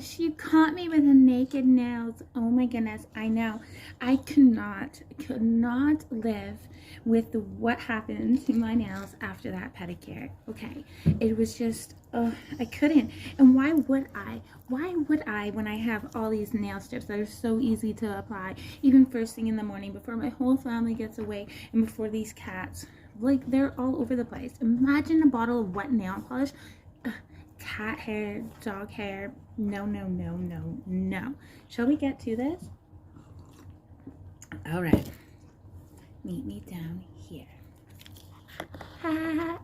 she caught me with the naked nails. Oh my goodness, I know. I could not live with what happened to my nails after that pedicure. Okay, it was just, oh, I couldn't. And why would I? Why would I when I have all these nail strips that are so easy to apply, even first thing in the morning before my whole family gets away and before these cats, like, they're all over the place. Imagine a bottle of wet nail polish. Cat hair, dog hair, no, no, no, no, no. Shall we get to this? All right, meet me down here. Ha.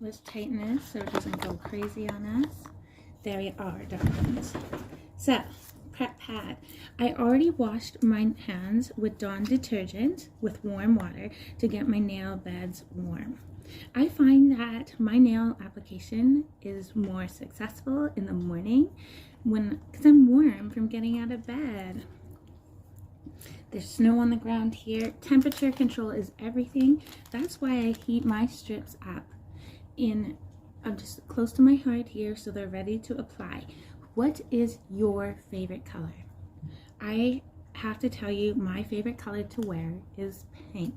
Let's tighten this so it doesn't go crazy on us. There you are, darlings. So, prep pad. I already washed my hands with Dawn detergent with warm water to get my nail beds warm. I find that my nail application is more successful in the morning because I'm warm from getting out of bed. There's snow on the ground here. Temperature control is everything. That's why I heat my strips up I'm just close to my heart here so they're ready to apply. What is your favorite color? I have to tell you, my favorite color to wear is pink.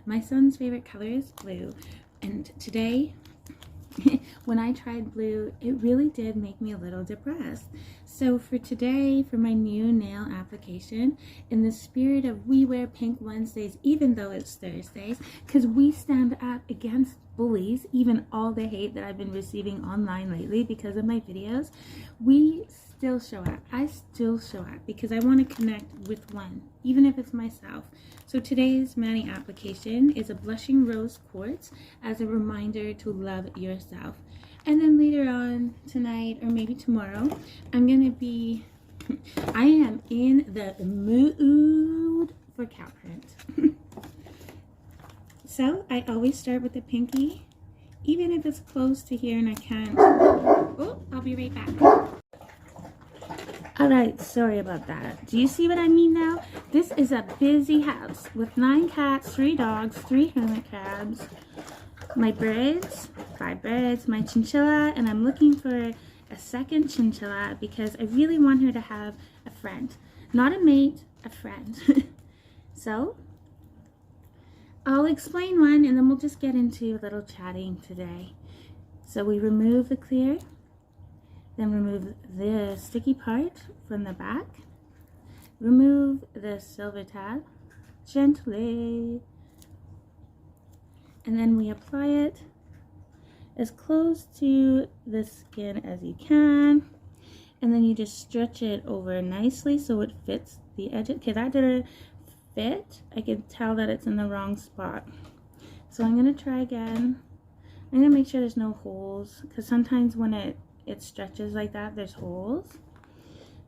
My son's favorite color is blue. And today, when I tried blue, it really did make me a little depressed. So for today, for my new nail application, in the spirit of we wear pink Wednesdays, even though it's Thursdays, because we stand up against bullies, even all the hate that I've been receiving online lately because of my videos, we still show up. I still show up because I want to connect with one, even if it's myself. So today's Mani application is a blushing rose quartz as a reminder to love yourself. And then later on tonight, or maybe tomorrow, I am in the mood for cow print. So I always start with the pinky, even if it's close to here and I can't. Oh, I'll be right back. Alright, sorry about that. Do you see what I mean now? This is a busy house with 9 cats, 3 dogs, 3 hermit crabs, my birds, 5 birds, my chinchilla, and I'm looking for a second chinchilla because I really want her to have a friend. Not a mate, a friend. So, I'll explain one and then we'll just get into a little chatting today. So we remove the clear. Then remove the sticky part from the back. Remove the silver tab gently. And then we apply it as close to the skin as you can. And then you just stretch it over nicely so it fits the edge. Okay, that didn't fit. I can tell that it's in the wrong spot. So I'm going to try again. I'm going to make sure there's no holes because sometimes when it stretches like that, there's holes.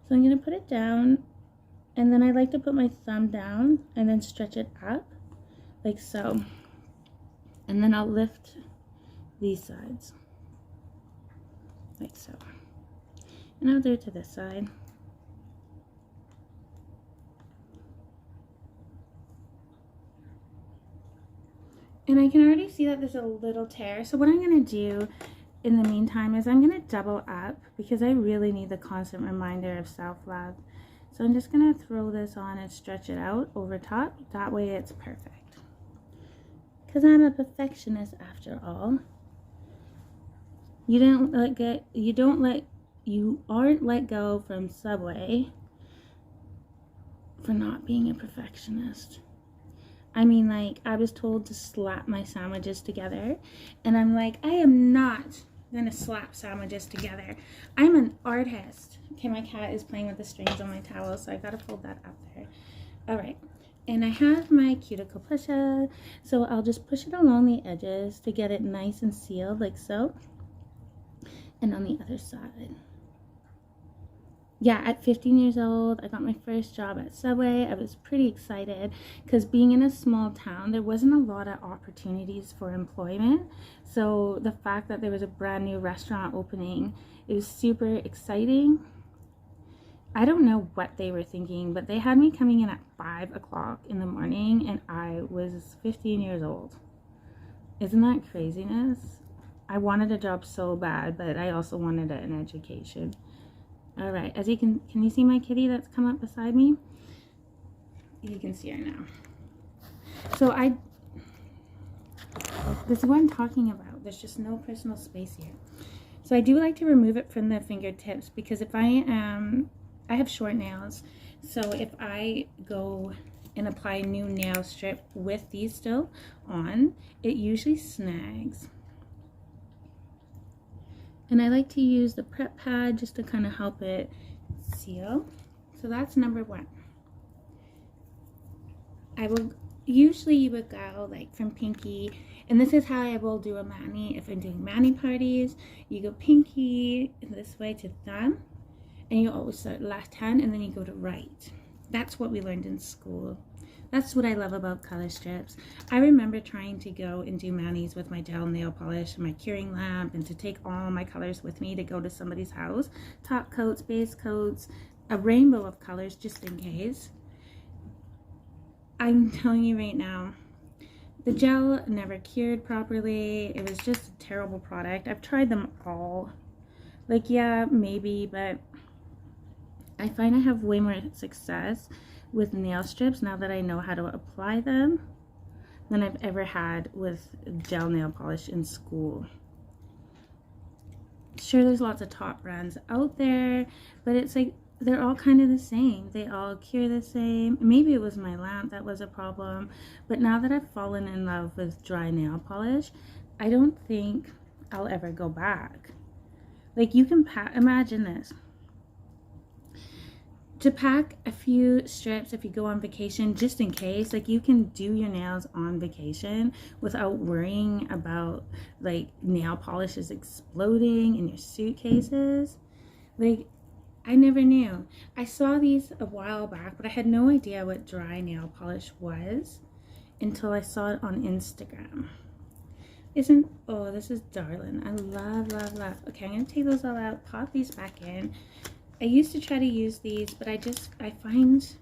So I'm going to put it down, and then I like to put my thumb down and then stretch it up like so, and then I'll lift these sides like so, and I'll do it to this side. And I can already see that there's a little tear, so what I'm going to do in the meantime is I'm going to double up because I really need the constant reminder of self-love. So I'm just going to throw this on and stretch it out over top. That way it's perfect. Because I'm a perfectionist after all. You aren't let go from Subway for not being a perfectionist. I mean, like, I was told to slap my sandwiches together, and I'm like, I am not gonna slap sandwiches together. I'm an artist. Okay, my cat is playing with the strings on my towel, so I gotta pull that up there. All right, and I have my cuticle pusher, so I'll just push it along the edges to get it nice and sealed, like so. And on the other side. Yeah, at 15 years old, I got my first job at Subway. I was pretty excited because being in a small town, there wasn't a lot of opportunities for employment. So the fact that there was a brand new restaurant opening, it was super exciting. I don't know what they were thinking, but they had me coming in at 5 o'clock in the morning and I was 15 years old. Isn't that craziness? I wanted a job so bad, but I also wanted an education. All right, as you can you see my kitty that's come up beside me? You can see her now. So this is what I'm talking about. There's just no personal space here. So I do like to remove it from the fingertips, because if I have short nails, so if I go and apply a new nail strip with these still on, it usually snags. And I like to use the prep pad just to kind of help it seal. So that's number one. I will usually, you would go like from pinky, and this is how I will do a mani. If I'm doing mani parties, you go pinky this way to thumb, and you always start left hand and then you go to right. That's what we learned in school. That's what I love about color strips. I remember trying to go and do manis with my gel nail polish and my curing lamp, and to take all my colors with me to go to somebody's house. Top coats, base coats, a rainbow of colors just in case. I'm telling you right now, the gel never cured properly. It was just a terrible product. I've tried them all. Like, yeah, maybe, but I find I have way more success with nail strips now that I know how to apply them than I've ever had with gel nail polish in school. Sure, there's lots of top brands out there, but it's like they're all kind of the same. They all cure the same. Maybe it was my lamp that was a problem, but now that I've fallen in love with dry nail polish, I don't think I'll ever go back. Like, you can imagine this. To pack a few strips if you go on vacation, just in case, like, you can do your nails on vacation without worrying about like nail polishes exploding in your suitcases. Like, I never knew. I saw these a while back, but I had no idea what dry nail polish was until I saw it on Instagram. Oh, this is darling. I love, love, love. Okay, I'm gonna take those all out, pop these back in. I used to try to use these, but I find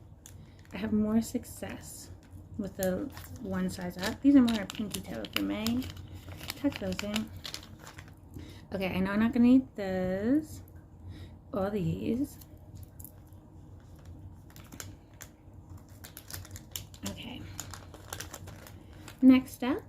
I have more success with the one size up. These are more pinky toe for me. Tuck those in. Okay, I know I'm not gonna need those or these. Okay. Next up.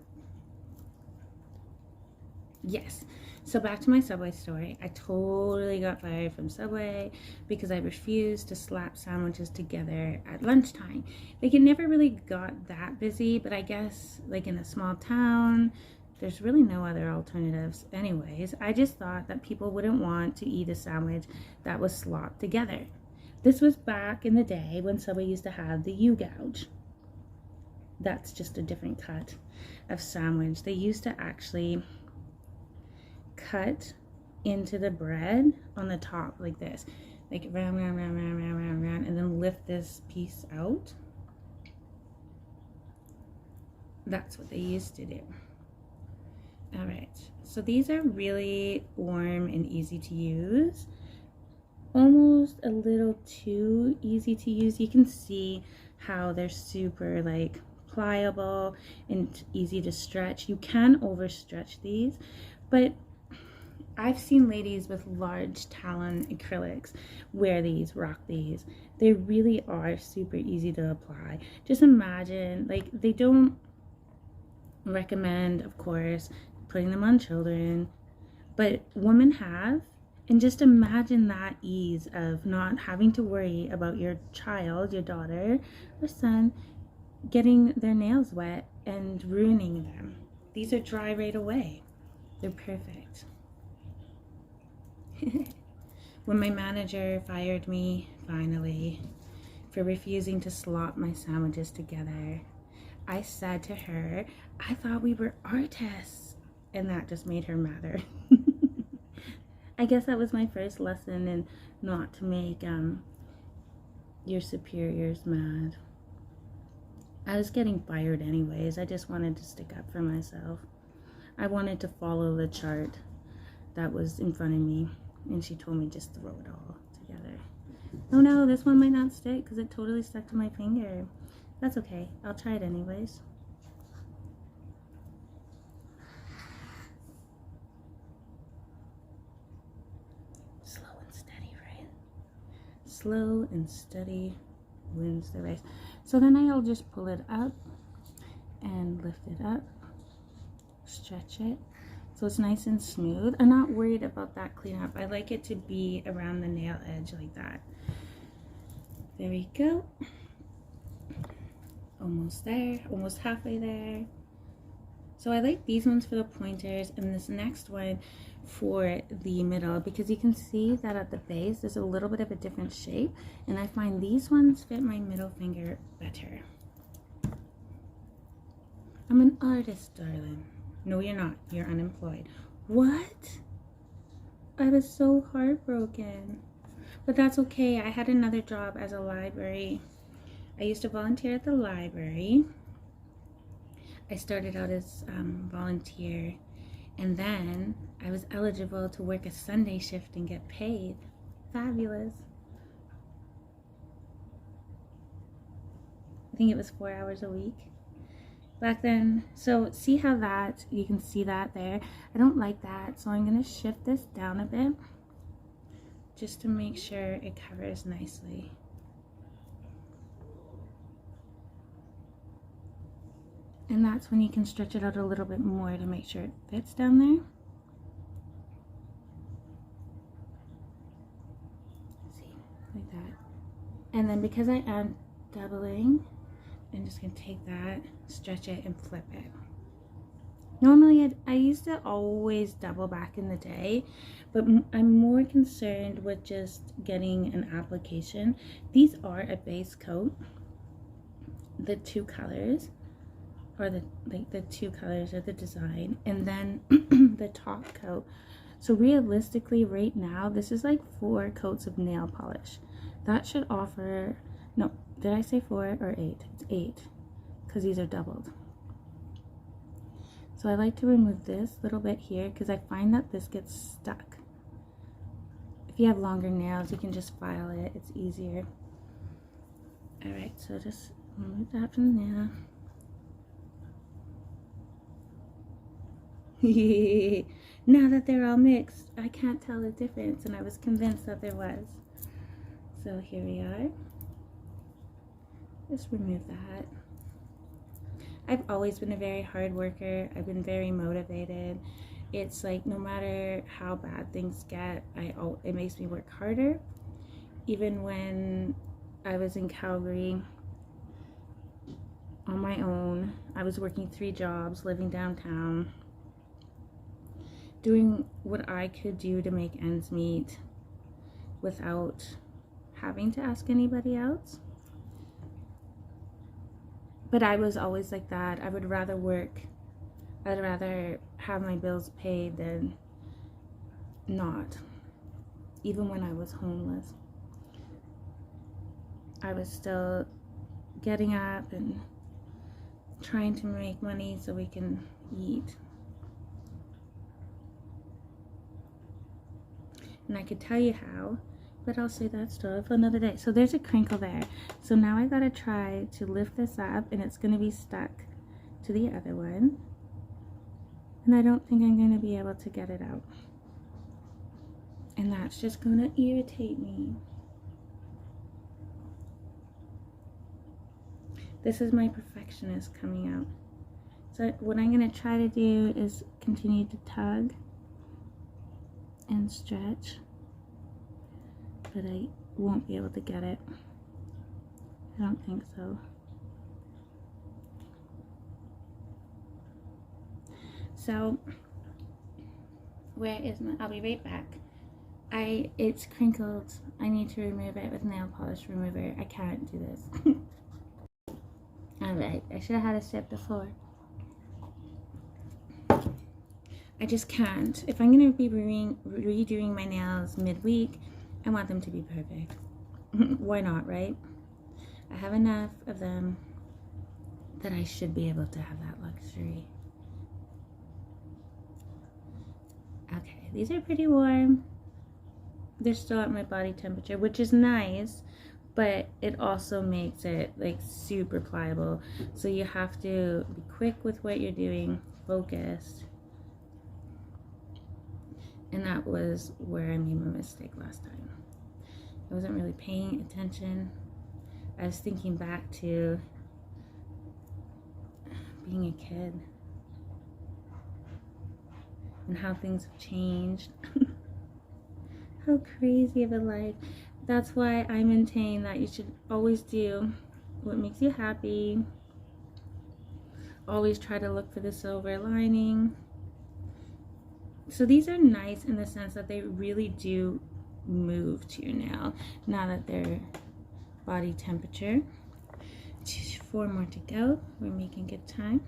Yes. So back to my Subway story. I totally got fired from Subway because I refused to slap sandwiches together at lunchtime. Like, it never really got that busy, but I guess like in a small town, there's really no other alternatives anyways. I just thought that people wouldn't want to eat a sandwich that was slopped together. This was back in the day when Subway used to have the U-gouge. That's just a different cut of sandwich. They used to actually cut into the bread on the top like this, like round, and then lift this piece out. That's what they used to do. All right, so these are really warm and easy to use, almost a little too easy to use. You can see how they're super like pliable and easy to stretch. You can overstretch these, but I've seen ladies with large talon acrylics wear these, rock these. They really are super easy to apply. Just imagine, like, they don't recommend, of course, putting them on children, but women have. And just imagine that ease of not having to worry about your child, your daughter or son, getting their nails wet and ruining them. These are dry right away. They're perfect. When my manager fired me, finally, for refusing to slop my sandwiches together, I said to her, I thought we were artists, and that just made her madder. I guess that was my first lesson in not to make your superiors mad. I was getting fired anyways. I just wanted to stick up for myself. I wanted to follow the chart that was in front of me, and she told me just throw it all together. Oh no, this one might not stick because it totally stuck to my finger. That's okay, I'll try it anyways. slow and steady wins the race. So then I'll just pull it up and lift it up, stretch it so it's nice and smooth. I'm not worried about that cleanup. I like it to be around the nail edge like that. There we go. Almost there, almost halfway there. So I like these ones for the pointers and this next one for the middle, because you can see that at the base there's a little bit of a different shape, and I find these ones fit my middle finger better. I'm an artist, darling. No, you're not. You're unemployed. What? I was so heartbroken. But that's okay. I had another job as a library. I used to volunteer at the library. I started out as volunteer, and then I was eligible to work a Sunday shift and get paid. Fabulous. I think it was 4 hours a week back then. So see how that, you can see that there. I don't like that, so I'm going to shift this down a bit just to make sure it covers nicely. And that's when you can stretch it out a little bit more to make sure it fits down there. See, like that. And then because I am doubling, I'm just going to take that, stretch it, and flip it. Normally, I used to always double back in the day, but I'm more concerned with just getting an application. These are a base coat, the two colors. Or the two colors of the design, and then the top coat. So realistically right now this is like 4 coats of nail polish. That should offer, no, did I say 4 or 8? It's 8 because these are doubled. So I like to remove this little bit here because I find that this gets stuck. If you have longer nails, you can just file it, it's easier. Alright, so just remove that from there. Now that they're all mixed, I can't tell the difference, and I was convinced that there was. So here we are. Just remove that. I've always been a very hard worker. I've been very motivated. It's like no matter how bad things get, it makes me work harder. Even when I was in Calgary on my own, I was working 3 jobs, living downtown, doing what I could do to make ends meet without having to ask anybody else. But I was always like that. I would rather work. I'd rather have my bills paid than not. Even when I was homeless, I was still getting up and trying to make money so we can eat. And I could tell you how, but I'll say that story for another day. So there's a crinkle there. So now I gotta try to lift this up, and it's gonna be stuck to the other one. And I don't think I'm gonna be able to get it out. And that's just gonna irritate me. This is my perfectionist coming out. So what I'm gonna try to do is continue to tug and stretch, but I won't be able to get it. I don't think so. So where is my, I'll be right back. It's crinkled. I need to remove it with nail polish remover. I can't do this. Alright, I should have had a sip before. I just can't. If I'm going to be redoing my nails midweek, I want them to be perfect. Why not, right? I have enough of them that I should be able to have that luxury. Okay, these are pretty warm. They're still at my body temperature, which is nice, but it also makes it like super pliable. So you have to be quick with what you're doing, focused. And that was where I made my mistake last time. I wasn't really paying attention. I was thinking back to being a kid and how things have changed. How crazy of a life. That's why I maintain that you should always do what makes you happy. Always try to look for the silver lining. So these are nice in the sense that they really do move to your nail now that they're body temperature. 4 more to go. We're making good time.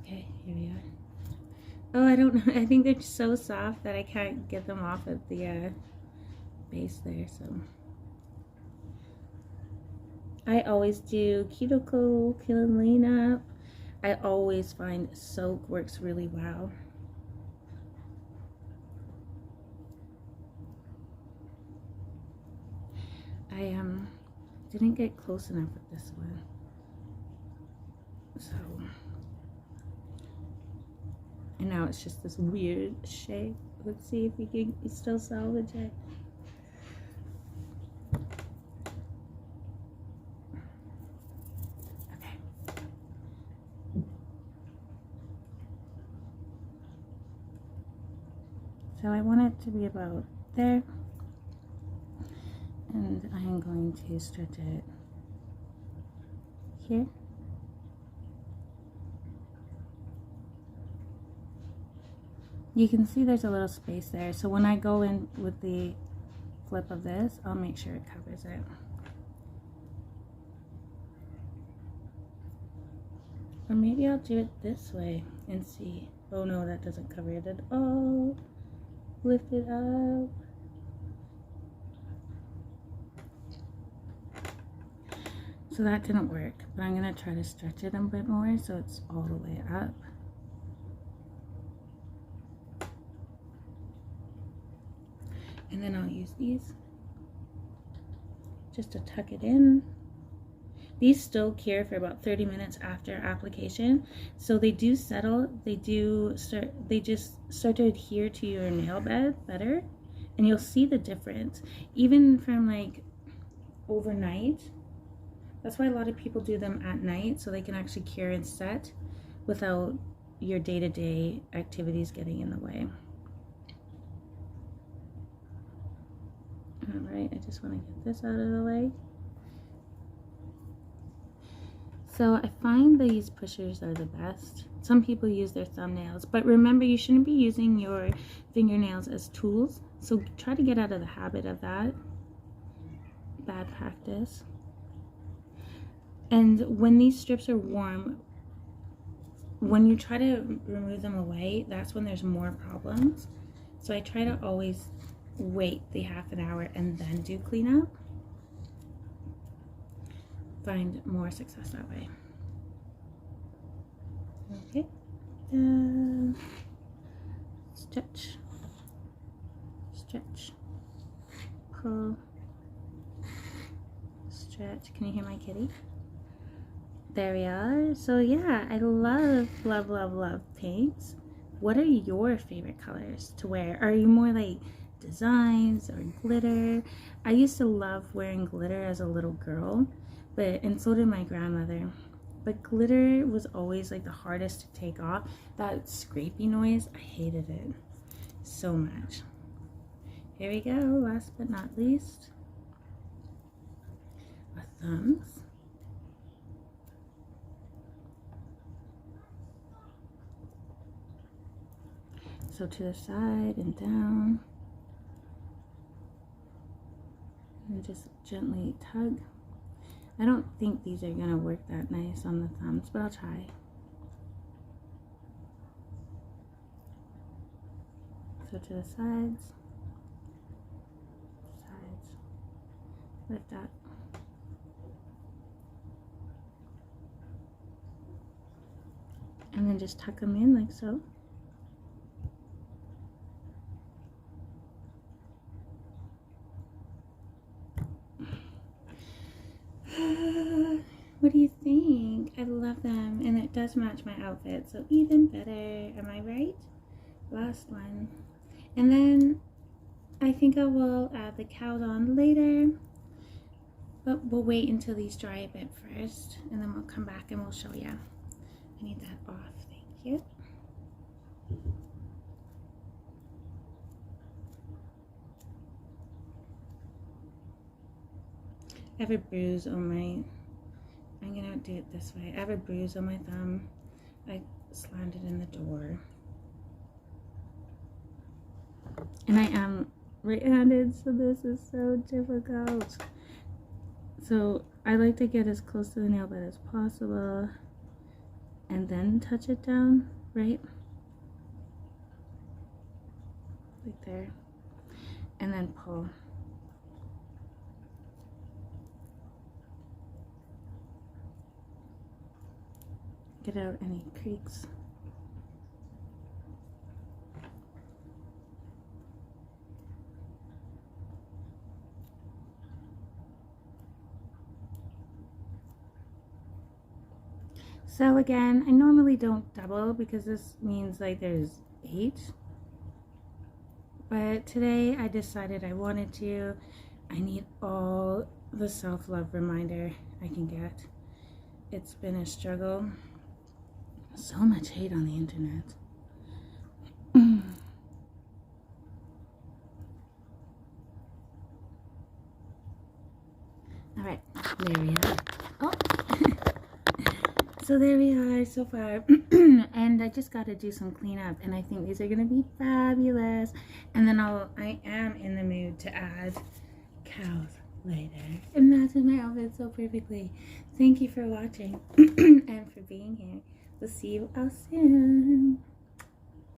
Okay, here we are. Oh, I don't know. I think they're so soft that I can't get them off of the base there. So I always do cuticle cleanup. I always find soak works really well. I didn't get close enough with this one, so and now it's just this weird shape. Let's see if we can still salvage it. Okay. So I want it to be about there. And I am going to stretch it here. You can see there's a little space there. So when I go in with the flip of this, I'll make sure it covers it. Or maybe I'll do it this way and see. Oh no, that doesn't cover it at all. Lift it up. So that didn't work, but I'm going to try to stretch it a bit more so it's all the way up. And then I'll use these just to tuck it in. These still cure for about 30 minutes after application. So they do settle, they just start to adhere to your nail bed better. And you'll see the difference, even from like overnight. That's why a lot of people do them at night, so they can actually cure and set without your day-to-day activities getting in the way. All right, I just want to get this out of the way. So I find these pushers are the best. Some people use their thumbnails, but remember you shouldn't be using your fingernails as tools. So try to get out of the habit of that. Bad practice. And when these strips are warm, when you try to remove them away, that's when there's more problems. So I try to always wait the half an hour and then do cleanup. Find more success that way. Okay. Stretch. Stretch. Pull. Stretch. Can you hear my kitty? There we are. So yeah, I love pinks. What are your favorite colors to wear? Are you more like designs or glitter? I used to love wearing glitter as a little girl, and so did my grandmother. But glitter was always like the hardest to take off. That scrapey noise, I hated it so much. Here we go, last but not least, our thumbs. So to the side and down, and just gently tug. I don't think these are gonna work that nice on the thumbs, but I'll try. So to the sides, lift up. And then just tuck them in like so. What do you think? I love them, and it does match my outfit, so even better. Am I right? Last one. And then I think I will add the cows on later, but we'll wait until these dry a bit first, and then we'll come back and we'll show you. I need that off, thank you. I have a bruise on my, I'm gonna do it this way. I have a bruise on my thumb. I slammed it in the door. And I am right-handed, so this is so difficult. So I like to get as close to the nail bed as possible and then touch it down, right? Like there. And then pull. Get out any creaks. So again, I normally don't double because this means like there's 8. But today I decided I wanted to. I need all the self-love reminder I can get. It's been a struggle. So much hate on the internet. All right, there we are. Oh. So there we are so far. And I just got to do some cleanup, and I think these are going to be fabulous. And then I am in the mood to add cows later. It matches my outfit so perfectly. Thank you for watching and for being here. We'll see you all soon.